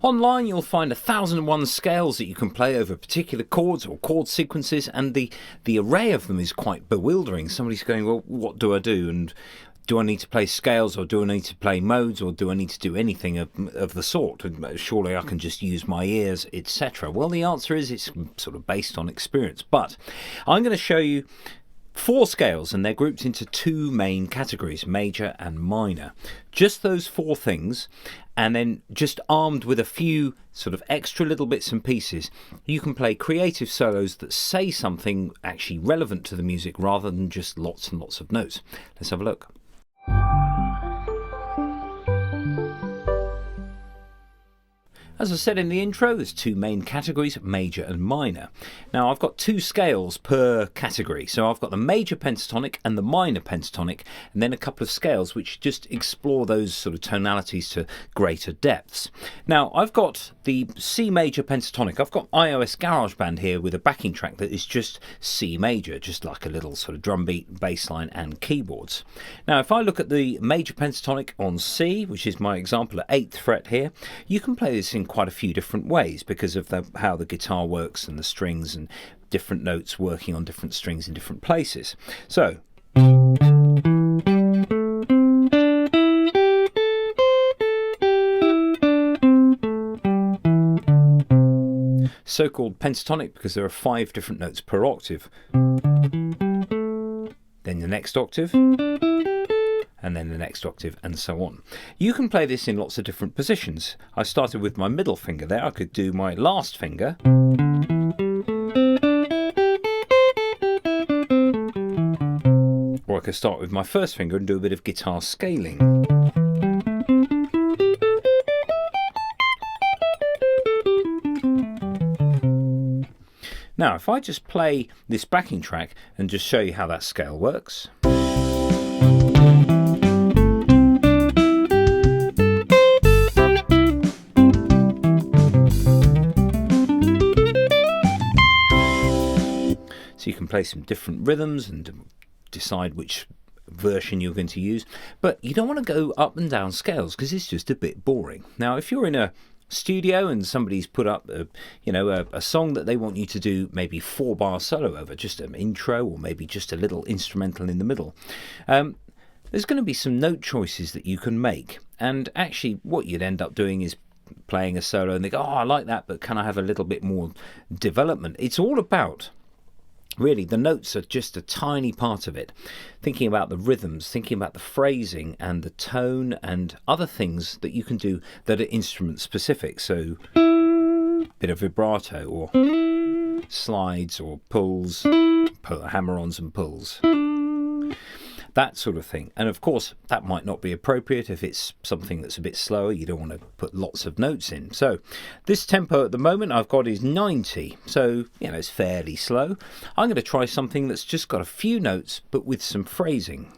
Online you'll find 1,001 scales that you can play over particular chords or chord sequences, and the array of them is quite bewildering. Somebody's going, well, what do I do? And do I need to play scales, or do I need to play modes, or do I need to do anything of the sort? Surely I can just use my ears, etc. Well, the answer is it's sort of based on experience. But I'm going to show you 4 scales, and they're grouped into 2 main categories, major and minor. Just those 4 things, and then just armed with a few sort of extra little bits and pieces, you can play creative solos that say something actually relevant to the music rather than just lots and lots of notes. Let's have a look. As I said in the intro, there's 2 main categories, major and minor. Now I've got 2 scales per category, so I've got the major pentatonic and the minor pentatonic, and then a couple of scales which just explore those sort of tonalities to greater depths. Now I've got the C major pentatonic. I've got iOS GarageBand here with a backing track that is just C major, just like a little sort of drum beat, bass line and keyboards. Now if I look at the major pentatonic on C, which is my example at 8th fret here, you can play this in quite a few different ways because of how the guitar works and the strings and different notes working on different strings in different places. So so-called pentatonic because there are 5 different notes per octave. Then the next octave, and then the next octave, and so on. You can play this in lots of different positions. I started with my middle finger there. I could do my last finger, or I could start with my first finger and do a bit of guitar scaling. Now if I just play this backing track and just show you how that scale works. So you can play some different rhythms and decide which version you're going to use, but you don't want to go up and down scales because it's just a bit boring. Now if you're in a studio and somebody's put up a song that they want you to do maybe 4-bar solo over, just an intro or maybe just a little instrumental in the middle, there's going to be some note choices that you can make, and actually what you'd end up doing is playing a solo and they go, oh, I like that, but can I have a little bit more development? It's all about, really, the notes are just a tiny part of it. Thinking about the rhythms, thinking about the phrasing and the tone and other things that you can do that are instrument specific. So a bit of vibrato or slides or pulls, hammer-ons and pulls. That sort of thing. And of course that might not be appropriate if it's something that's a bit slower. You don't want to put lots of notes in. So this tempo at the moment I've got is 90, so it's fairly slow. I'm going to try something that's just got a few notes but with some phrasing.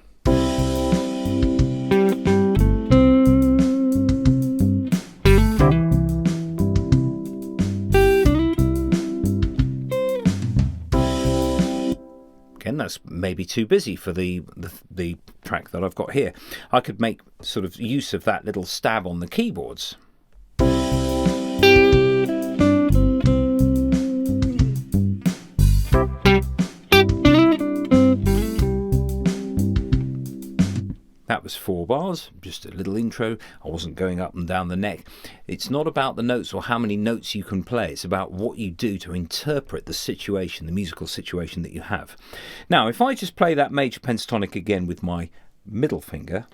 That's maybe too busy for the track that I've got here. I could make sort of use of that little stab on the keyboards. That was 4 bars, just a little intro. I wasn't going up and down the neck. It's not about the notes or how many notes you can play. It's about what you do to interpret the situation, the musical situation that you have. Now, if I just play that major pentatonic again with my middle finger,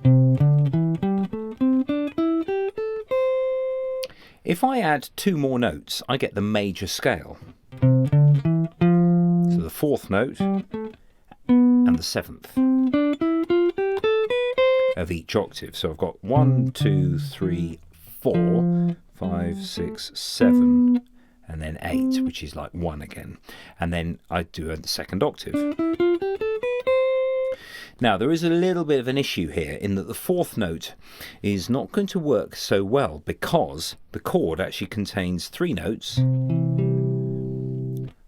if I add 2 more notes, I get the major scale. So the 4th note and the 7th. Of each octave. So I've got 1, 2, 3, 4, 5, 6, 7, and then 8, which is like 1 again. And then I do a second octave. Now there is a little bit of an issue here in that the 4th note is not going to work so well because the chord actually contains 3 notes,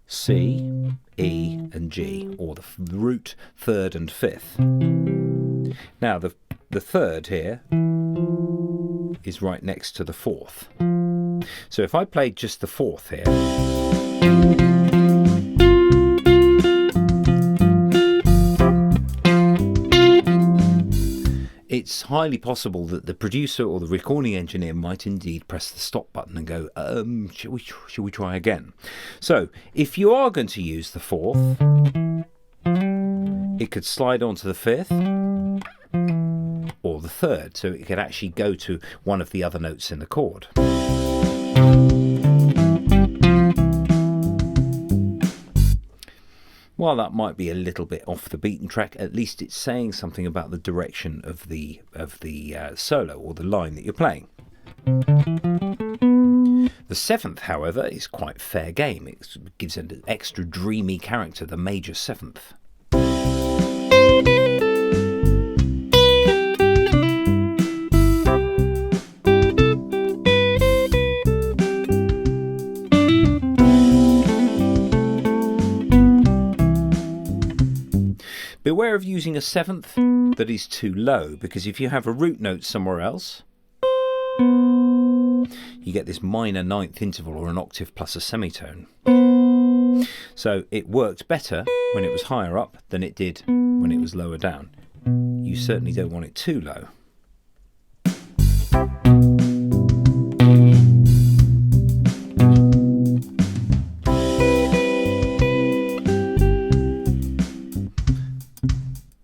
C, E and G, or the root 3rd and 5th. Now the 3rd here is right next to the 4th. So if I played just the fourth here, it's highly possible that the producer or the recording engineer might indeed press the stop button and go, shall we try again? So if you are going to use the fourth, it could slide onto the fifth or the third, so it could actually go to one of the other notes in the chord. While that might be a little bit off the beaten track, at least it's saying something about the direction of the solo or the line that you're playing. The seventh, however, is quite fair game. It gives an extra dreamy character, the major seventh. Beware of using a seventh that is too low, because if you have a root note somewhere else, you get this minor ninth interval or an octave plus a semitone. So it worked better when it was higher up than it did when it was lower down. You certainly don't want it too low.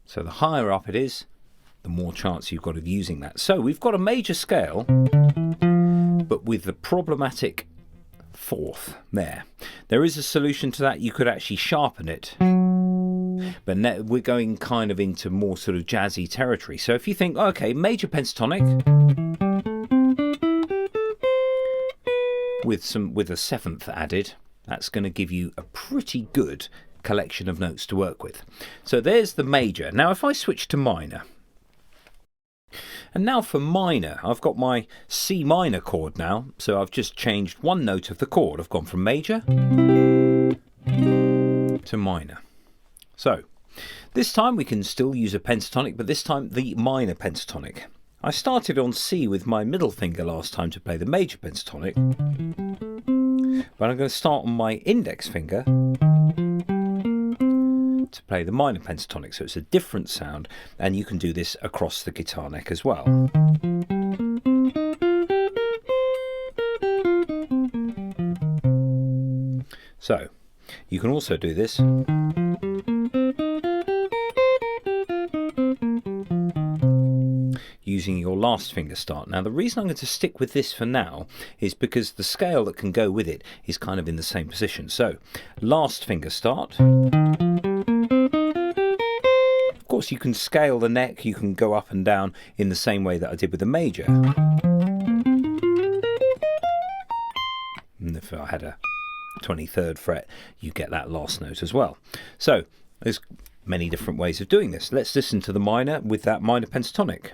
So the higher up it is, the more chance you've got of using that. So we've got a major scale, but with the problematic fourth there. There is a solution to that. You could actually sharpen it, but we're going kind of into more sort of jazzy territory. So if you think, okay, major pentatonic with a seventh added, that's going to give you a pretty good collection of notes to work with. So there's the major. Now if I switch to minor, and now for minor, I've got my C minor chord now, so I've just changed one note of the chord. I've gone from major to minor. So this time we can still use a pentatonic, but this time the minor pentatonic. I started on C with my middle finger last time to play the major pentatonic, but I'm going to start on my index finger to play the minor pentatonic, so it's a different sound, and you can do this across the guitar neck as well. So you can also do this using your last finger start. Now the reason I'm going to stick with this for now is because the scale that can go with it is kind of in the same position. So last finger start. Of course you can scale the neck, you can go up and down in the same way that I did with the major. And if I had a 23rd fret, you get that last note as well. So there's many different ways of doing this. Let's listen to the minor with that minor pentatonic.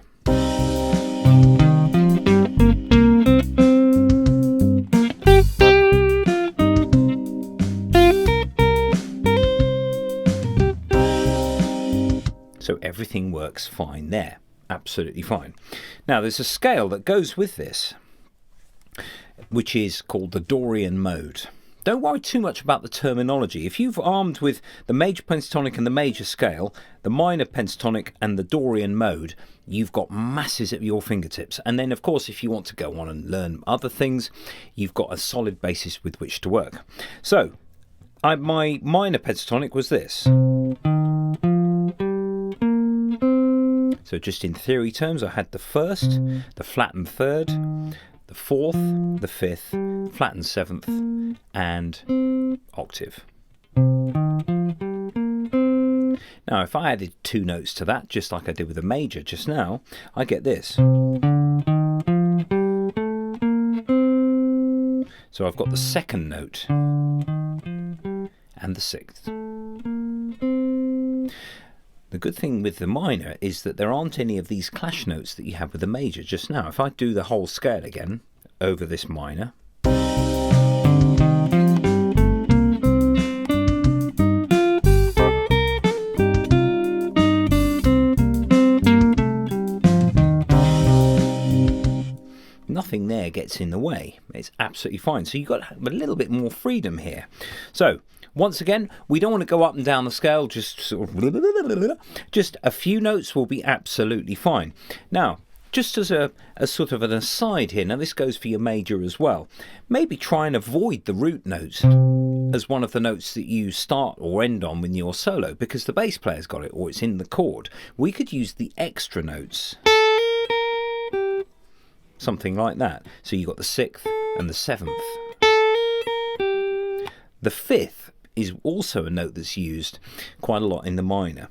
So everything works fine there, absolutely fine. Now there's a scale that goes with this, which is called the Dorian mode. Don't worry too much about the terminology. If you've armed with the major pentatonic and the major scale, the minor pentatonic and the Dorian mode, you've got masses at your fingertips. And then of course if you want to go on and learn other things, you've got a solid basis with which to work. So my minor pentatonic was this. So just in theory terms, I had the first, the flattened third, the fourth, the fifth, flattened seventh, and octave. Now if I added two notes to that, just like I did with the major just now, I get this. So I've got the second note and the sixth. The good thing with the minor is that there aren't any of these clash notes that you have with the major just now. If I do the whole scale again over this minor, nothing there snare gets in the way. It's absolutely fine. So you've got a little bit more freedom here. So once again, we don't want to go up and down the scale, just sort of, just a few notes will be absolutely fine. Now, just as a sort of an aside here, now this goes for your major as well, maybe try and avoid the root notes as one of the notes that you start or end on when you're solo, because the bass player's got it or it's in the chord. We could use the extra notes, something like that. So you've got the 6th and the 7th. The 5th is also a note that's used quite a lot in the minor.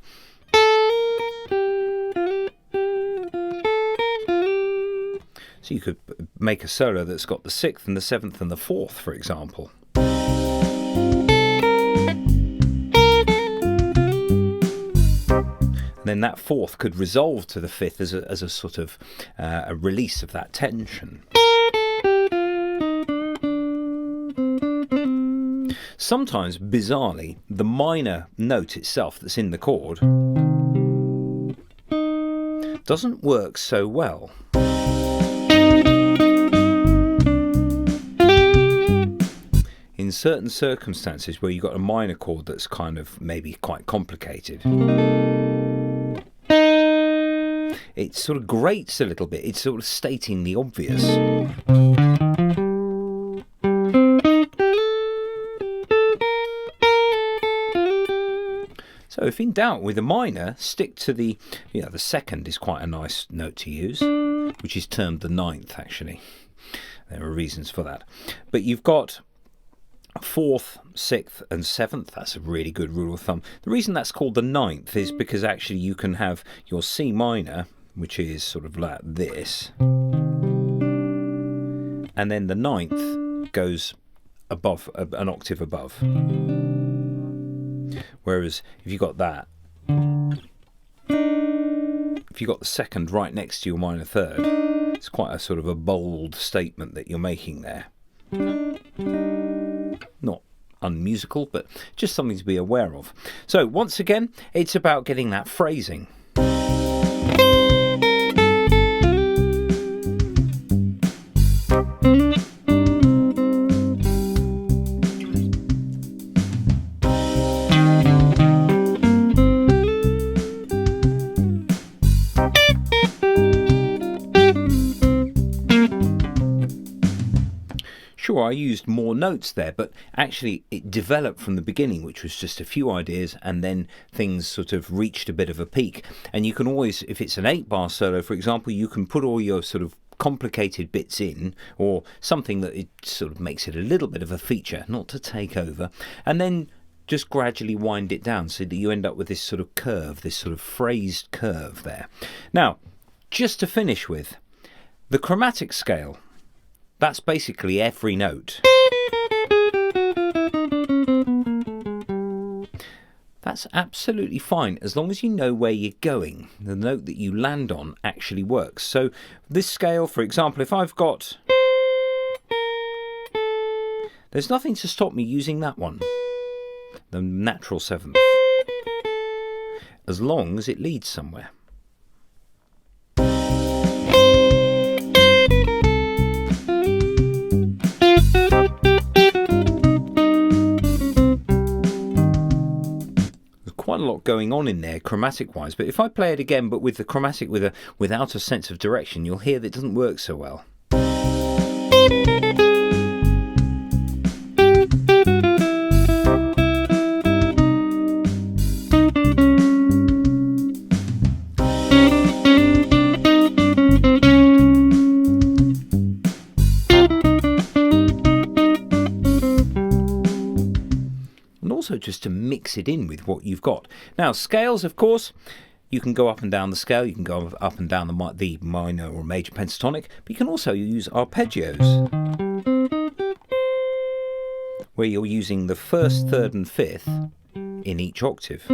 So you could make a solo that's got the 6th and the 7th and the 4th, for example. And then that 4th could resolve to the 5th as a sort of a release of that tension. Sometimes, bizarrely, the minor note itself that's in the chord doesn't work so well. In certain circumstances where you've got a minor chord that's kind of maybe quite complicated, it sort of grates a little bit. It's sort of stating the obvious. So if in doubt with a minor, stick to the 2nd is quite a nice note to use, which is termed the 9th actually. There are reasons for that. But you've got 4th, 6th and 7th. That's a really good rule of thumb. The reason that's called the 9th is because actually you can have your C minor, which is sort of like this, and then the 9th goes above, an octave above. Whereas if you got that, if you got the 2nd right next to your minor 3rd, it's quite a sort of a bold statement that you're making there. Not unmusical, but just something to be aware of. So once again, it's about getting that phrasing. Sure, I used more notes there, but actually it developed from the beginning, which was just a few ideas, and then things sort of reached a bit of a peak. And you can always, if it's an 8-bar solo, for example, you can put all your sort of complicated bits in, or something that it sort of makes it a little bit of a feature, not to take over, and then just gradually wind it down so that you end up with this sort of curve, this sort of phrased curve there. Now, just to finish with, the chromatic scale. That's basically every note. That's absolutely fine as long as you know where you're going. The note that you land on actually works. So this scale, for example, if I've got... there's nothing to stop me using that one, the natural 7th, as long as it leads somewhere. Quite a lot going on in there chromatic wise, but if I play it again but with the chromatic without a sense of direction, you'll hear that it doesn't work so well. Just to mix it in with what you've got. Now, scales, of course, you can go up and down the scale, you can go up and down the minor or major pentatonic, but you can also use arpeggios, where you're using the 1st, 3rd and 5th in each octave.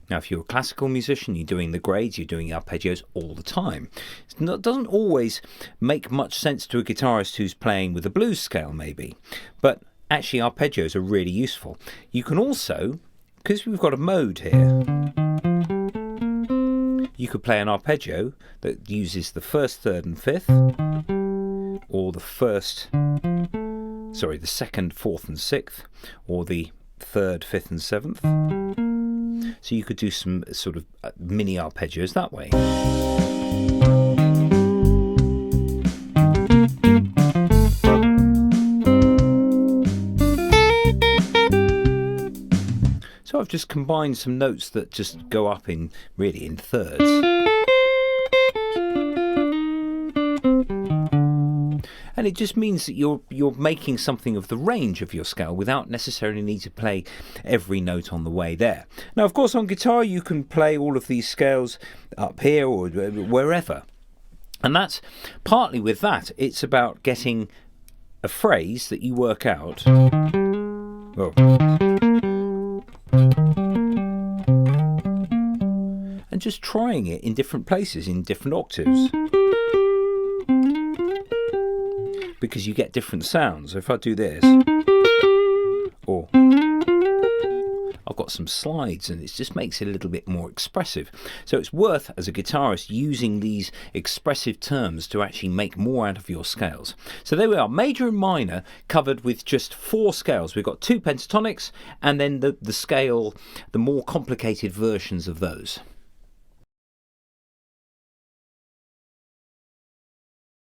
Now, if you're a classical musician, you're doing the grades, you're doing arpeggios all the time. It doesn't always make much sense to a guitarist who's playing with a blues scale, maybe, but actually arpeggios are really useful. You can also, because we've got a mode here, You could play an arpeggio that uses the first, third and fifth, or the second, fourth and sixth, or the third, fifth and seventh. So you could do some sort of mini arpeggios that way. So I've just combined some notes that just go up in thirds. And it just means that you're making something of the range of your scale without necessarily need to play every note on the way there. Now, of course, on guitar you can play all of these scales up here or wherever. And that's partly with that. It's about getting a phrase that you work out. Oh. And just trying it in different places, in different octaves. Because you get different sounds. If I do this, or I've got some slides, and it just makes it a little bit more expressive. So it's worth, as a guitarist, using these expressive terms to actually make more out of your scales. So there we are, major and minor covered with just 4 scales. We've got 2 pentatonics, and then the scale, the more complicated versions of those.